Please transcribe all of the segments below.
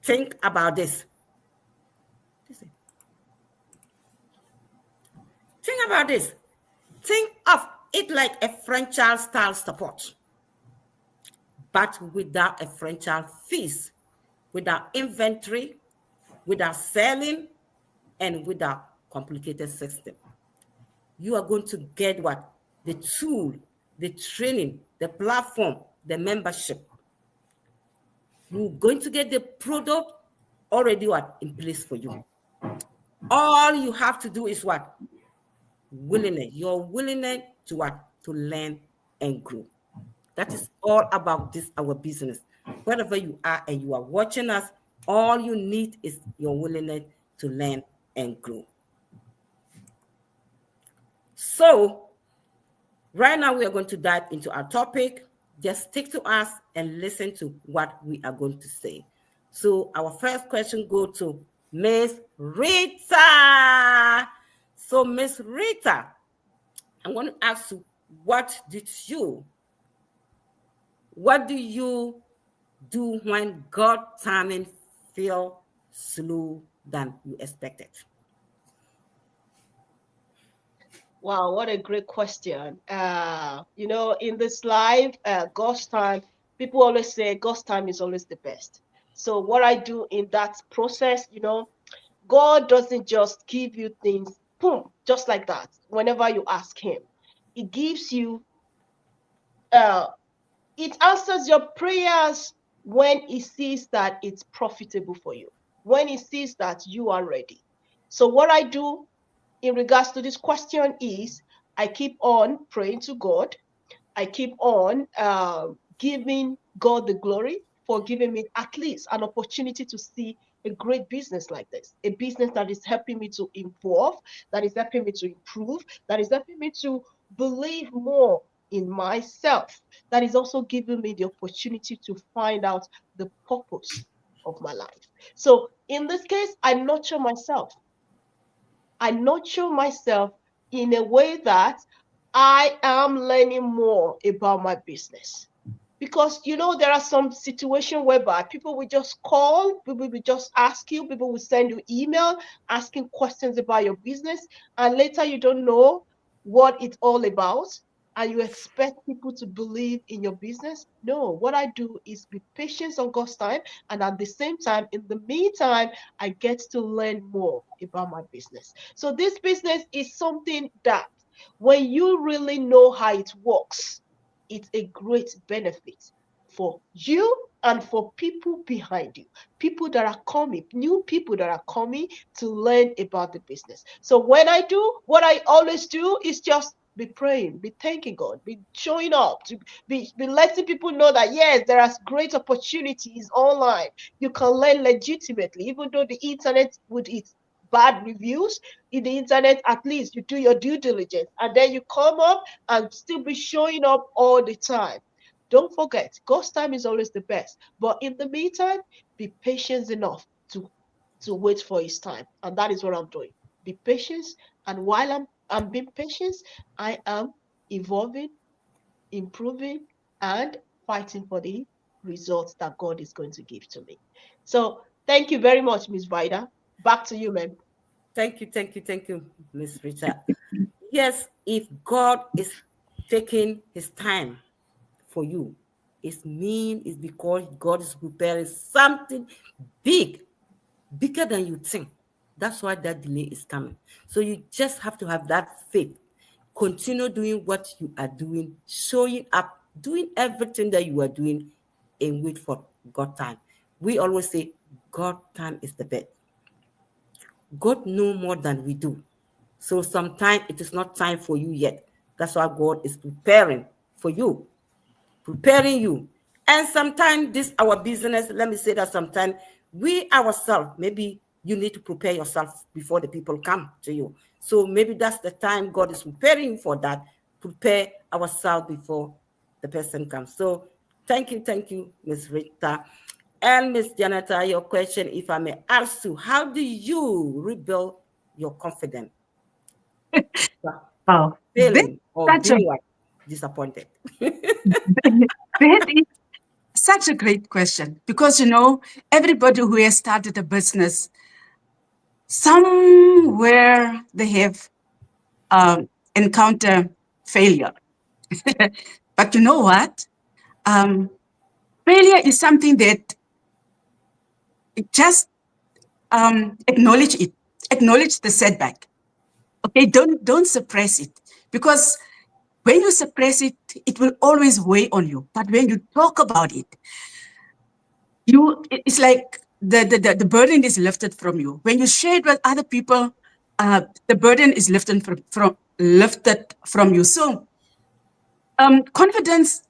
Think about this. Think about this. Think of it like a franchise style support, but without a franchise fees, without inventory, without selling, and without complicated system. You are going to get what? The tool, the training, the platform, the membership. You're going to get the product already what in place for you. All you have to do is what? Willingness. Your willingness to what? To learn and grow. That is all about this, our business. Wherever you are and you are watching us, all you need is your willingness to learn and grow. So, right now we are going to dive into our topic. Just stick to us and listen to what we are going to say. So, our first question goes to Miss Rita. So, Miss Rita, I'm going to ask you, what do you do when God timing feel slow than you expected? Wow, what a great question. In this life, God's time, people always say God's time is always the best. So what I do in that process, God doesn't just give you things, boom, just like that, whenever you ask him. It gives you, uh, it answers your prayers when he sees that it's profitable for you, when he sees that you are ready. So what I do in regards to this question is I keep on praying to God. I keep on giving God the glory for giving me at least an opportunity to see a great business like this, a business that is helping me to evolve, that is helping me to improve, that is helping me to believe more in myself, that is also giving me the opportunity to find out the purpose of my life. So in this case, I nurture myself. I nurture myself in a way that I am learning more about my business. Because there are some situations whereby people will just call, people will just ask you, people will send you email asking questions about your business, and later you don't know what it's all about, and you expect people to believe in your business. No, what I do is be patient on God's time, and at the same time, in the meantime, I get to learn more about my business. So this business is something that when you really know how it works, it's a great benefit for you and for people behind you, people that are coming, new people that are coming to learn about the business. So what I always do is just be praying, be thanking God, be showing up, to be letting people know that yes, there are great opportunities online. You can learn legitimately, even though the internet with its bad reviews in the internet, at least you do your due diligence and then you come up and still be showing up all the time. Don't forget, God's time is always the best. But in the meantime, be patient enough to wait for his time. And that is what I'm doing. Be patient. And while I'm being patient, I am evolving, improving, and fighting for the results that God is going to give to me. So thank you very much, Miss Vida. Back to you, ma'am. Thank you, Miss Richard. Yes, if God is taking his time for you, it's because God is preparing something big, bigger than you think. That's why that delay is coming. So you just have to have that faith. Continue doing what you are doing, showing up, doing everything that you are doing, and wait for God time. We always say God time is the best. God knows more than we do. So sometimes it is not time for you yet. That's why God is preparing for you, preparing you. And sometimes this our business, let me say that sometimes we ourselves, maybe you need to prepare yourself before the people come to you. So maybe that's the time God is preparing you for that. Prepare ourselves before the person comes. So thank you, Miss Rita. And Miss Janata, your question, if I may ask you, how do you rebuild your confidence? Wow, this Failing or such a being what? Disappointed. very such a great question, because, everybody who has started a business, somewhere they have encountered failure. But you know what? Failure is something that just acknowledge it, acknowledge the setback. Okay, don't suppress it, because when you suppress it, it will always weigh on you. But when you talk about it, it's like the burden is lifted from you. When you share it with other people, the burden is lifted from you. So confidence,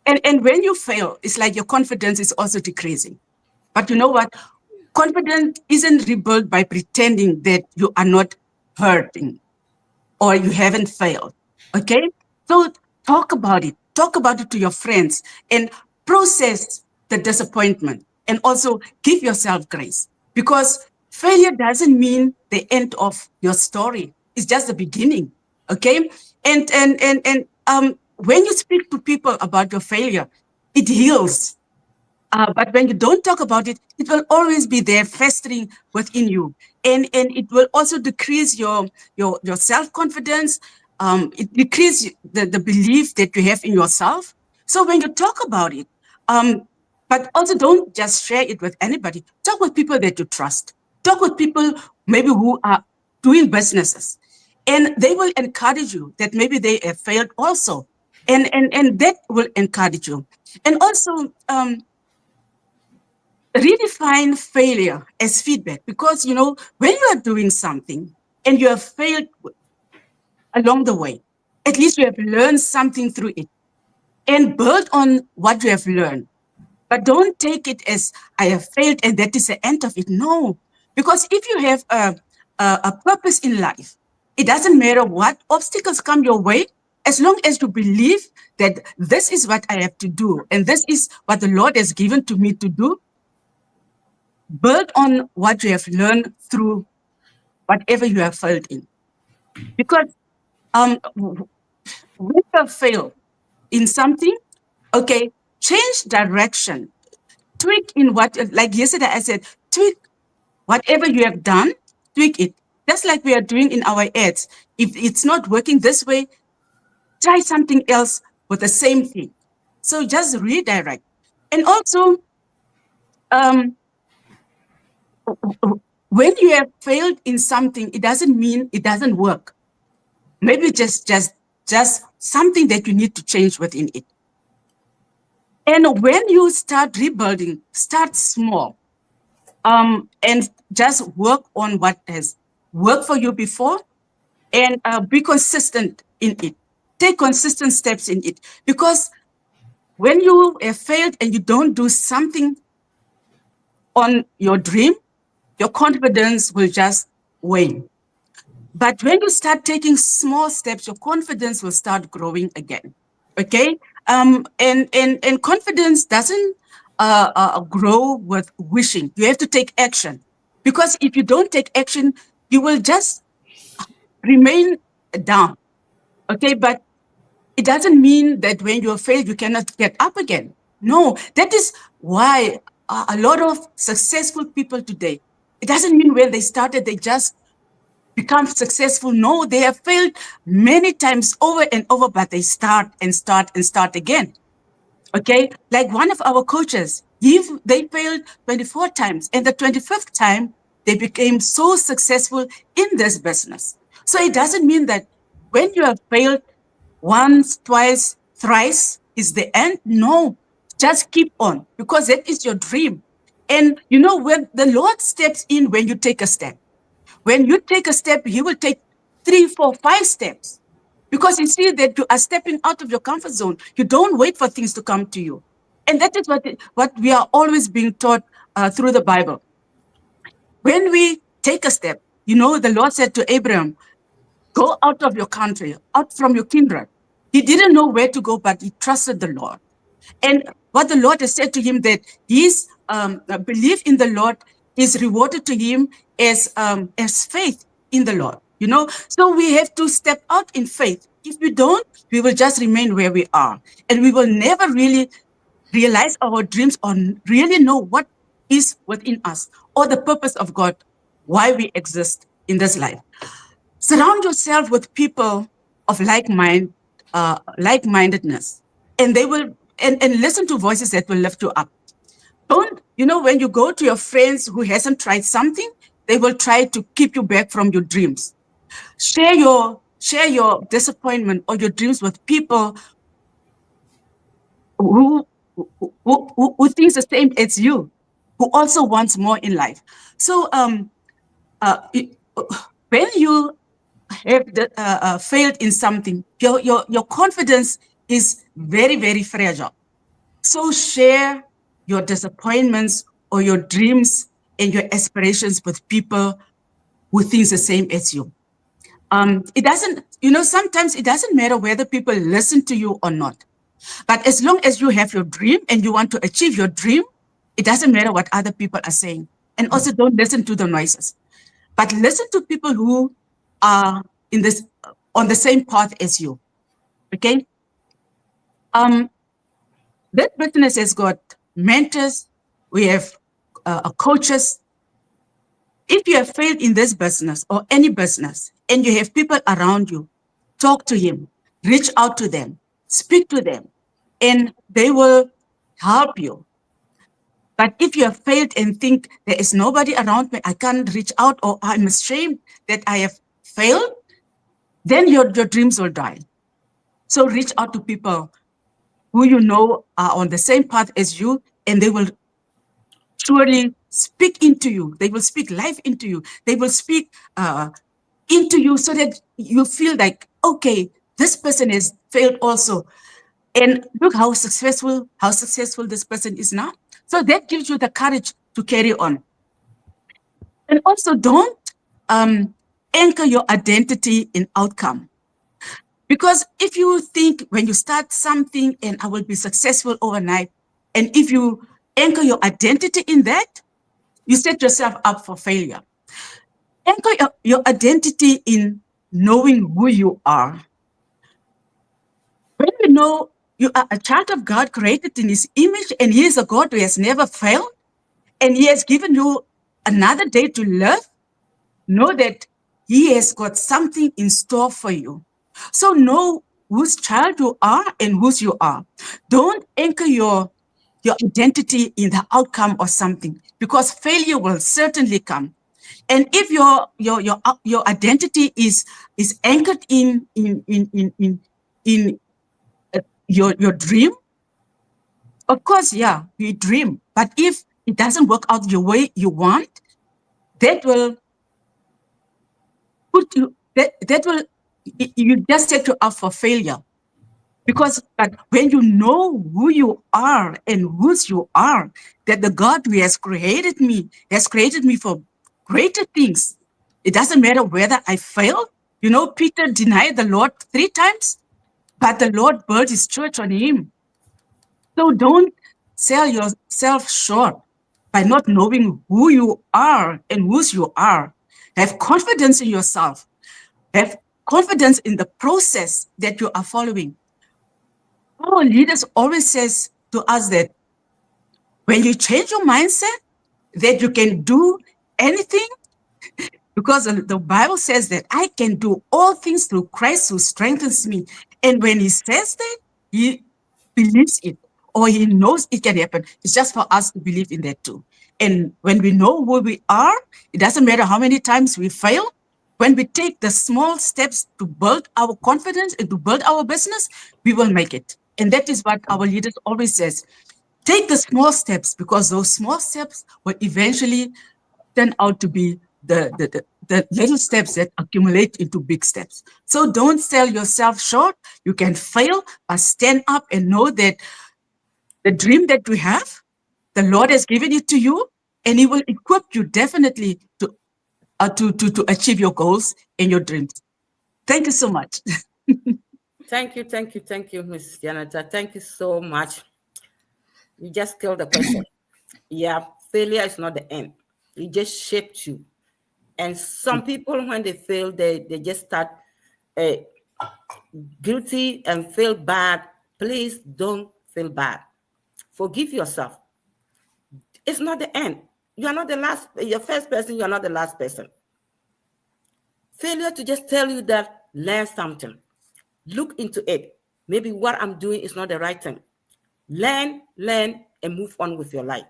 and when you fail, it's like your confidence is also decreasing. But you know what? Confidence isn't rebuilt by pretending that you are not hurting or you haven't failed. Okay? So talk about it. Talk about it to your friends and process the disappointment, and also give yourself grace, because failure doesn't mean the end of your story. It's just the beginning. Okay? And when you speak to people about your failure, it heals. But when you don't talk about it, it will always be there festering within you. And it will also decrease your self-confidence. It decreases the belief that you have in yourself. So when you talk about it, but also don't just share it with anybody. Talk with people that you trust. Talk with people maybe who are doing businesses. And they will encourage you that maybe they have failed also. And that will encourage you. And also, redefine failure as feedback, because when you are doing something and you have failed along the way, at least you have learned something through it, and build on what you have learned. But don't take it as I have failed and that is the end of it. No, because if you have a purpose in life, it doesn't matter what obstacles come your way, as long as you believe that this is what I have to do and this is what the Lord has given to me to do. Build on what you have learned through whatever you have failed in. Because when you fail in something, okay, change direction. Tweak in what, like yesterday I said, tweak whatever you have done, tweak it. Just like we are doing in our ads. If it's not working this way, try something else with the same thing. So just redirect. And also, when you have failed in something, it doesn't mean it doesn't work. Maybe just something that you need to change within it. And when you start rebuilding, start small, and just work on what has worked for you before, and be consistent in it. Take consistent steps in it, because when you have failed and you don't do something on your dream, your confidence will just wane. But when you start taking small steps, your confidence will start growing again. Okay? And confidence doesn't grow with wishing. You have to take action. Because if you don't take action, you will just remain down. Okay? But it doesn't mean that when you fail, you cannot get up again. No, that is why a lot of successful people today, it doesn't mean when they started, they just become successful. No, they have failed many times over and over, but they start and start and start again. Okay, like one of our coaches, they failed 24 times, and the 25th time, they became so successful in this business. So it doesn't mean that when you have failed once, twice, thrice is the end. No, just keep on, because that is your dream. And when the Lord steps in, when you take a step, when you take a step, He will take 3, 4, 5 steps, because He sees that you are stepping out of your comfort zone. You don't wait for things to come to you. And that is what we are always being taught through the Bible. When we take a step, the Lord said to Abraham, go out of your country, out from your kindred. He didn't know where to go, but he trusted the Lord. And what the Lord has said to him, that his belief in the Lord is rewarded to him as faith in the Lord. So we have to step out in faith. If we don't, we will just remain where we are, and we will never really realize our dreams or really know what is within us or the purpose of God, why we exist in this life. Surround yourself with people of like-mindedness, and they will and listen to voices that will lift you up. Don't, when you go to your friends who hasn't tried something, they will try to keep you back from your dreams. Share your disappointment or your dreams with people who thinks the same as you, who also wants more in life. So when you have failed in something, your confidence is very, very fragile. So share your disappointments or your dreams and your aspirations with people who think the same as you. It doesn't, sometimes it doesn't matter whether people listen to you or not. But as long as you have your dream and you want to achieve your dream, it doesn't matter what other people are saying. And also don't listen to the noises, but listen to people who are on the same path as you. Okay. That business has got mentors. We have coaches. If you have failed in this business or any business and you have people around you, talk to him, reach out to them, speak to them, and they will help you. But if you have failed and think there is nobody around me, I can't reach out, or I'm ashamed that I have failed, then your dreams will die. So reach out to people who you know are on the same path as you, and they will surely speak into you. They will speak life into you. They will speak into you so that you feel like, okay, this person has failed also. And look how successful this person is now. So that gives you the courage to carry on. And also don't anchor your identity in outcome. Because if you think when you start something and I will be successful overnight, and if you anchor your identity in that, you set yourself up for failure. Anchor your identity in knowing who you are. When you know you are a child of God created in his image, and he is a God who has never failed, and he has given you another day to live, know that he has got something in store for you. So know whose child you are and whose you are. Don't anchor your identity in the outcome or something, because failure will certainly come. And if your identity is anchored in your dream, of course, yeah, you dream. But if it doesn't work out the way you want, that will put you, that will, you just set you up for failure. Because but when you know who you are and whose you are, that the God who has created me for greater things. It doesn't matter whether I fail. Peter denied the Lord 3 times, but the Lord built his church on him. So don't sell yourself short by not knowing who you are and whose you are. Have confidence in yourself. Have confidence in the process that you are following. Our leaders always says to us that when you change your mindset, that you can do anything, because the Bible says that I can do all things through Christ who strengthens me. And when he says that, he believes it, or he knows it can happen. It's just for us to believe in that too. And when we know who we are, it doesn't matter how many times we fail. When we take the small steps to build our confidence and to build our business, we will make it. And that is what our leaders always says. Take the small steps, because those small steps will eventually turn out to be the little steps that accumulate into big steps. So don't sell yourself short. You can fail, but stand up and know that the dream that we have, the Lord has given it to you, and he will equip you definitely to achieve your goals and your dreams. Thank you so much. Thank you, Ms. Janetta. Thank you so much. You just killed the question. Yeah, failure is not the end. It just shaped you. And some people, when they fail, they just start guilty and feel bad. Please don't feel bad. Forgive yourself. It's not the end. You are not the last, your first person, you are not the last person. Failure to just tell you that, learn something. Look into it. Maybe what I'm doing is not the right thing. Learn, and move on with your life.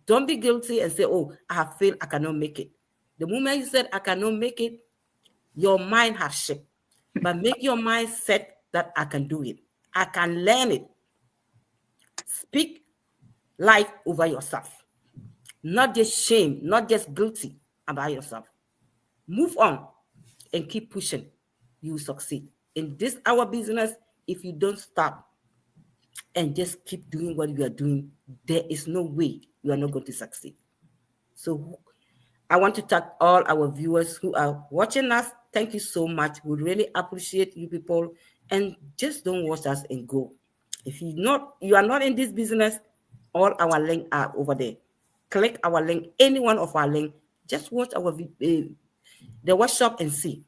Don't be guilty and say, oh, I have failed, I cannot make it. The moment you said, I cannot make it, your mind has shifted. But make your mind set that I can do it. I can learn it. Speak life over yourself. Not just shame, not just guilty about yourself. Move on and keep pushing. You will succeed. In this our business, if you don't stop and just keep doing what you are doing, there is no way you are not going to succeed. So I want to thank all our viewers who are watching us. Thank you so much. We really appreciate you people. And just don't watch us and go. If you are not in this business, all our links are over there. Click our link, any one of our link. Just watch our the workshop and see.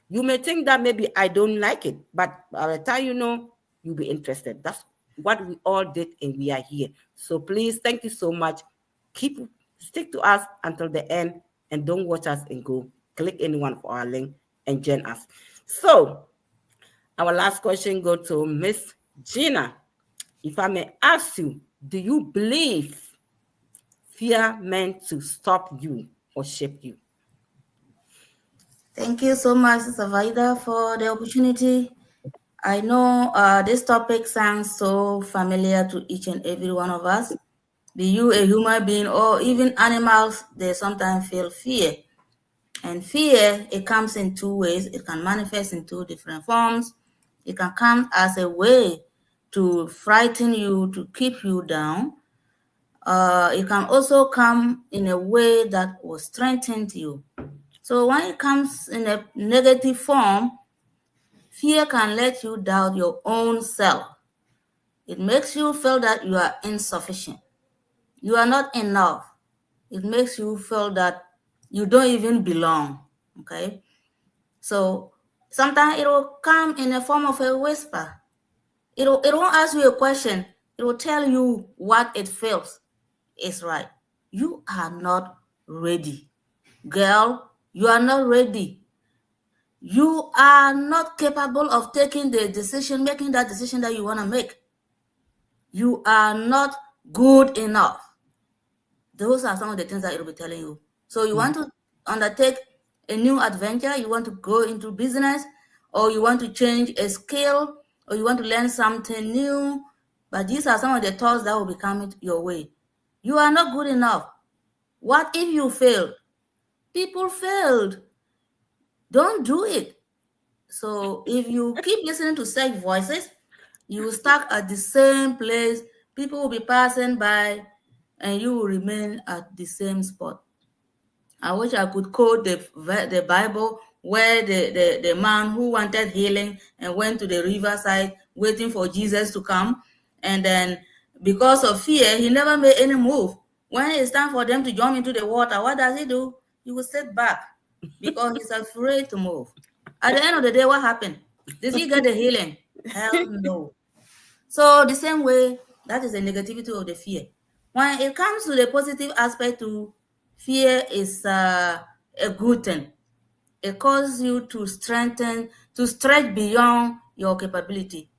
You may think that maybe I don't like it, but by the time you know, you'll be interested. That's what we all did, and we are here. So please, thank you so much. Stick to us until the end, and don't watch us and go. Click any one of our link and join us. So our last question goes to Miss Gina. If I may ask you, do you believe fear meant to stop you or shape you? Thank you so much, Sister Vida, for the opportunity. I know this topic sounds so familiar to each and every one of us. Be you a human being or even animals, they sometimes feel fear. And fear, it comes in two ways. It can manifest in two different forms. It can come as a way to frighten you, to keep you down. It can also come in a way that will strengthen you. So when it comes in a negative form, fear can let you doubt your own self. It makes you feel that you are insufficient. You are not enough. It makes you feel that you don't even belong, okay? So sometimes it will come in the form of a whisper. It won't ask you a question. It will tell you what it feels is right. You are not ready. Girl, you are not ready. You are not capable of taking making that decision that you want to make. You are not good enough. Those are some of the things that it will be telling you. So you want to undertake a new adventure, you want to go into business, or you want to change a skill, or you want to learn something new. But these are some of the thoughts that will be coming your way. You are not good enough. What if you fail? People failed. Don't do it. So if you keep listening to such voices, you will stuck at the same place. People will be passing by, and you will remain at the same spot. I wish I could quote the Bible where the man who wanted healing and went to the riverside waiting for Jesus to come. And then because of fear, he never made any move. When it's time for them to jump into the water, what does he do? He will sit back because he's afraid to move. At the end of the day, what happened? Did he get the healing? Hell no. So the same way, that is the negativity of the fear. When it comes to the positive aspect to fear is a good thing. It causes you to stretch beyond your capability,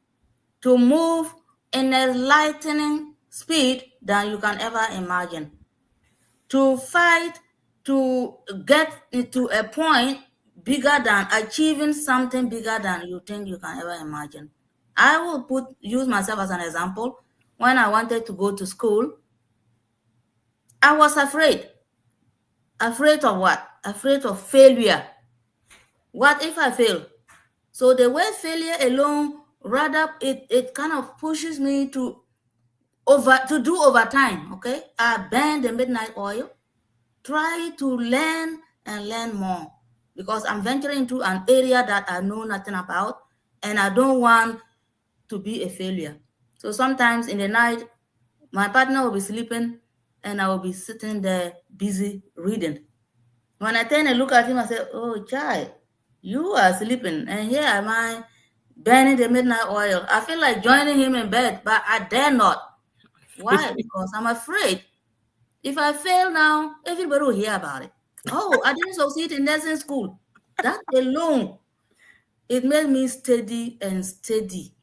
to move in a lightning speed than you can ever imagine, to fight, to get to a point bigger than achieving something bigger than you think you can ever imagine. I will use myself as an example. When I wanted to go to school, I was afraid. Afraid of what? Afraid of failure. What if I fail? So the word failure alone, rather, it kind of pushes me to do overtime, okay? I burn the midnight oil, try to learn and learn more, because I'm venturing into an area that I know nothing about, and I don't want to be a failure. So sometimes in the night, my partner will be sleeping, and I will be sitting there busy reading. When I turn and look at him, I say, oh, child, you are sleeping, and here am I burning the midnight oil. I feel like joining him in bed, but I dare not. Why? Because I'm afraid. If I fail now, everybody will hear about it. Oh, I didn't succeed in nursing school. That alone, it made me steady and steady.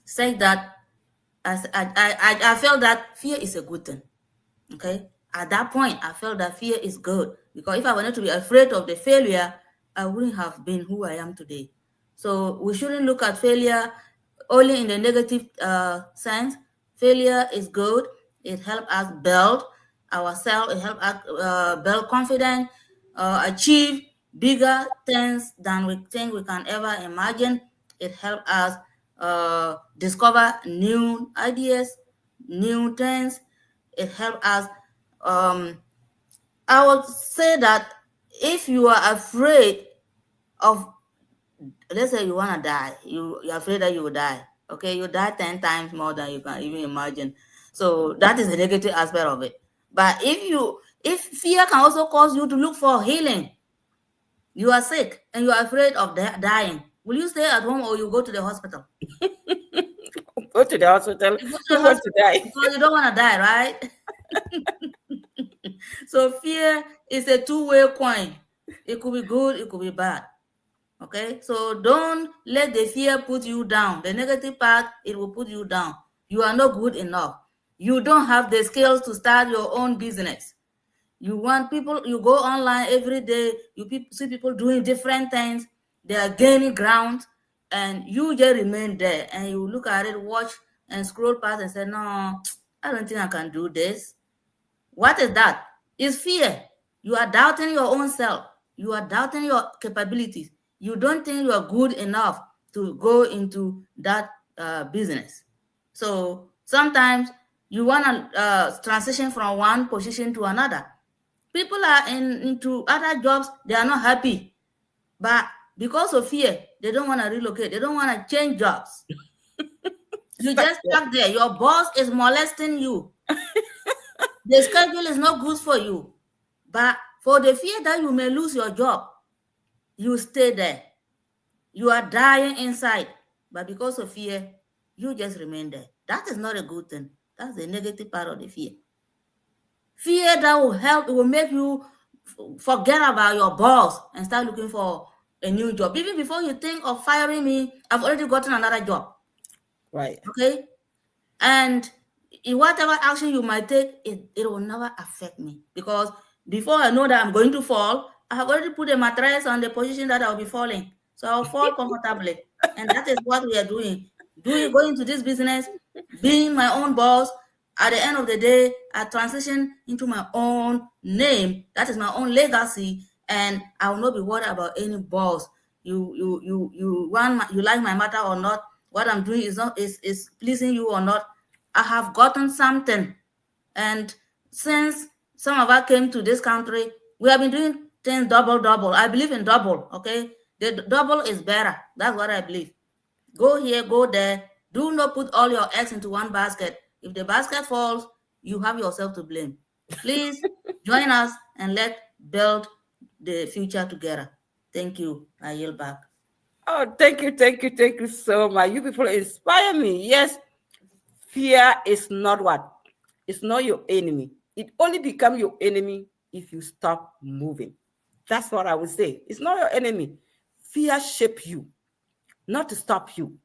Say that as I felt that fear is a good thing. Okay. At that point, I felt that fear is good because if I wanted to be afraid of the failure, I wouldn't have been who I am today. So we shouldn't look at failure only in the negative sense. Failure is good. It helps us build ourselves. It helps us build confidence, achieve bigger things than we think we can ever imagine. It helps us discover new ideas, new things. It helps us. I would say that if you are afraid of, let's say you want to die, you're afraid that you will die. Okay, you die 10 times more than you can even imagine. So that is the negative aspect of it. But if fear can also cause you to look for healing, you are sick and you are afraid of dying, will you stay at home or you go to the hospital? Go to the hospital. You go to Who the wants to hospital die? because you don't want to die, right? So fear is a two-way coin. It could be good, it could be bad. Okay, so don't let the fear put you down. The negative part, it will put you down. You are not good enough. You don't have the skills to start your own business. You want people, you go online every day, see people doing different things, they are gaining ground, and you just remain there and you look at it, watch and scroll past and say, no, I don't think I can do this. What is that? It's fear. You are doubting your own self. You are doubting your capabilities. You don't think you are good enough to go into that business. So sometimes you want to transition from one position to another. People are into other jobs, they are not happy. But because of fear, they don't want to relocate. They don't want to change jobs. You just stuck there. Your boss is molesting you. The schedule is not good for you. But for the fear that you may lose your job, you stay there. You are dying inside. But because of fear, you just remain there. That is not a good thing. That's the negative part of the fear. Fear that will help, it will make you forget about your boss and start looking for a new job. Even before you think of firing me, I've already gotten another job. Right. Okay? And in whatever action you might take, it will never affect me because before I know that I'm going to fall, I have already put a mattress on the position that I'll be falling. So I'll fall comfortably. And that is what we are doing. Going to this business, being my own boss. At the end of the day, I transition into my own name. That is my own legacy. And I will not be worried about any boss. You like my matter or not. What I'm doing is pleasing you or not. I have gotten something. And since some of us came to this country, we have been doing things double. I believe in double, okay? The double is better. That's what I believe. Go here, go there. Do not put all your eggs into one basket. If the basket falls, you have yourself to blame. Please join us and let's build the future together. Thank you. I yield back. Oh, thank you so much. You people inspire me. Yes, fear is not what? It's not your enemy. It only becomes your enemy if you stop moving. That's what I would say. It's not your enemy. Fear shape you, not to stop you.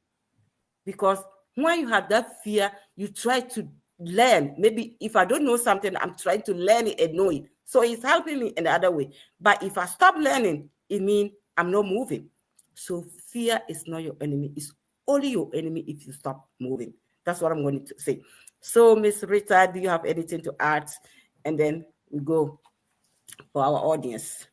Because when you have that fear, you try to learn. Maybe if I don't know something, I'm trying to learn it and know it. So it's helping me in the other way. But if I stop learning, it means I'm not moving. So fear is not your enemy. It's only your enemy if you stop moving. That's what I'm going to say. So, Miss Rita, do you have anything to add? And then we go for our audience.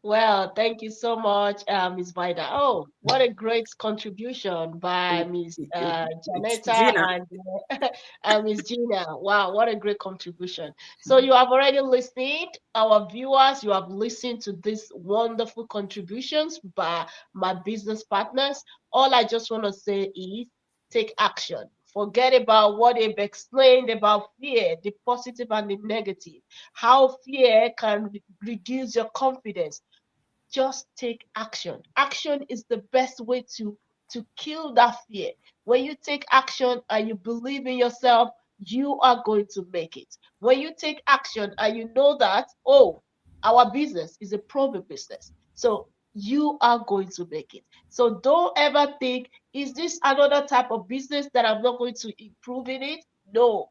Well, thank you so much, Ms. Vida. Oh, what a great contribution by Ms. Janetta Gina. and Ms. Gina. Wow, what a great contribution. So you have already listened, our viewers, you have listened to these wonderful contributions by my business partners. All I just want to say is take action. Forget about what they've explained about fear, the positive and the negative, how fear can reduce your confidence. Just take action. Action is the best way to to kill that fear. When you take action and you believe in yourself, you are going to make it. When you take action and you know that, oh, our business is a proven business, so you are going to make it. So don't ever think, is this another type of business that I'm not going to improve in it? No,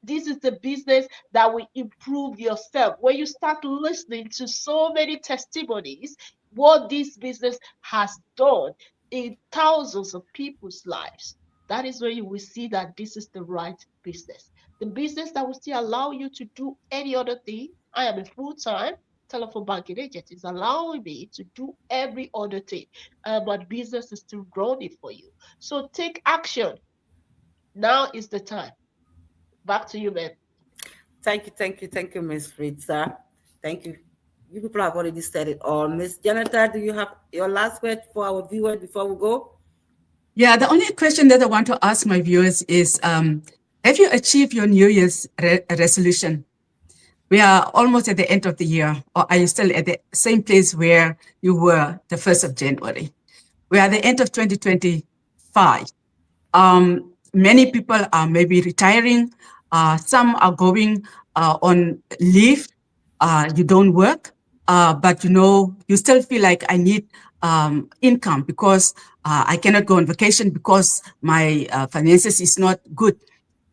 this is the business that will improve yourself. When you start listening to so many testimonies, what this business has done in thousands of people's lives, that is when you will see that this is the right business. The business that will still allow you to do any other thing. I am a full-time telephone banking agent. Is allowing me to do every other thing, but business is still growing for you. So take action. Now is the time. Back to you, man. Thank you, Miss Ritza. Thank you. You people have already said it all. Miss Janata, do you have your last word for our viewers before we go? Yeah, the only question that I want to ask my viewers is, have you achieved your New Year's resolution? We are almost at the end of the year, or are you still at the same place where you were the 1st of January? We are at the end of 2025. Many people are maybe retiring. Some are going on leave. You don't work, but you still feel like I need income because I cannot go on vacation because my finances is not good.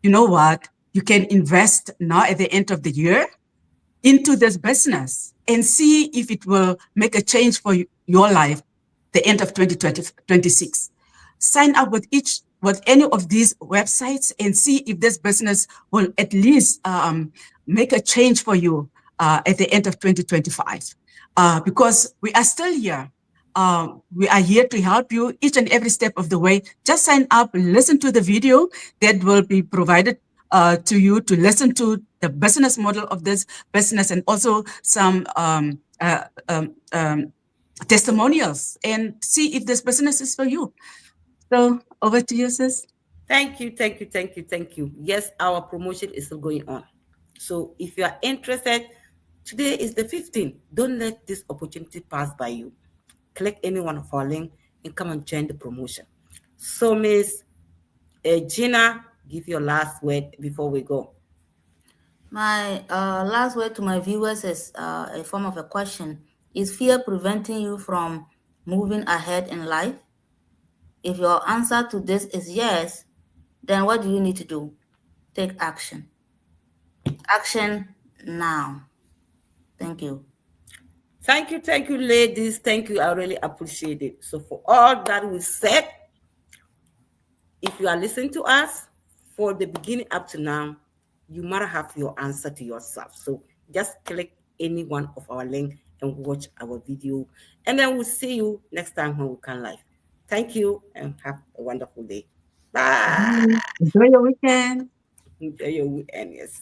You know what? You can invest now at the end of the year into this business and see if it will make a change for your life the end of 2026. Sign up with any of these websites and see if this business will at least make a change for you at the end of 2025. Because we are still here. We are here to help you each and every step of the way. Just sign up, listen to the video that will be provided to you to listen to the business model of this business and also some testimonials and see if this business is for you. So over to you, sis. Thank you. Yes, our promotion is still going on. So if you are interested, today is the 15th. Don't let this opportunity pass by you. Click any one of our link and come and join the promotion. So Miss Gina, give your last word before we go. My last word to my viewers is a form of a question. Is fear preventing you from moving ahead in life? If your answer to this is yes, then what do you need to do? Take action. Action now. Thank you. Thank you, ladies. Thank you. I really appreciate it. So for all that we said, if you are listening to us for the beginning up to now, you might have your answer to yourself. So just click any one of our link and watch our video. And then we'll see you next time when we come live. Thank you and have a wonderful day. Bye. Enjoy your weekend. Enjoy your weekend, yes.